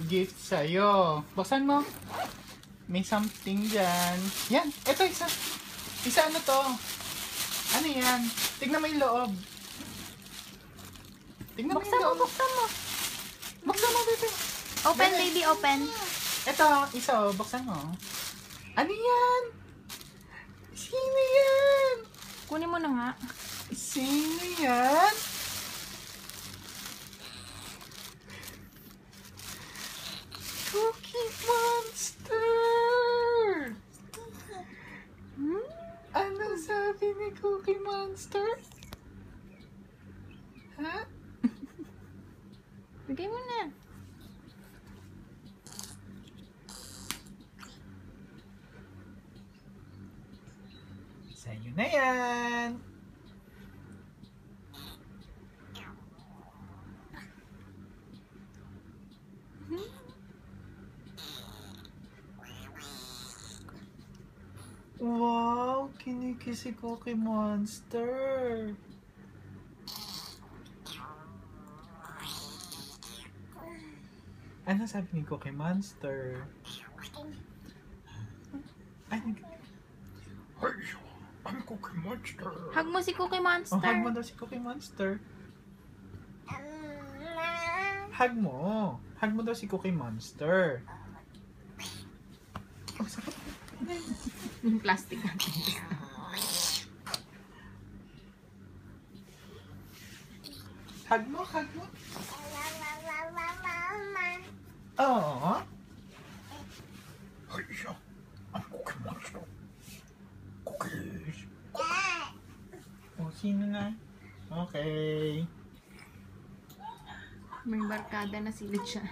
gift sa'yo. Buksan mo. May something dyan. Yan, eto isa. Isa ano to? Ano yan? Tignan mo yung loob. Tignan mo yung loob. Buksan mo. Buksan mo, baby. Open, baby, open. Eto, isa oh. Buksan mo. Ano yan? Sino yan? Kunin mo na nga. Sino yan? Cookie Monster! Ano sabi ni Cookie Monster? Ha? Bigay mo na. Sa'yo na yan! Wow! Kinikis si Cookie Monster! Ano sabi ni Cookie Monster? Ay, I'm Cookie Monster! Hug mo si Cookie Monster. Oh, hug mo daw si Cookie Monster. Hug mo. Hug mo daw si Cookie Monster. Oh, sakit. Yung plastic natin. Hug mo, hug mo. Oo. Ay, siya. Ang Cookie Monster. Cookies. Oh, sino na? Okay. May barkada na silid siya.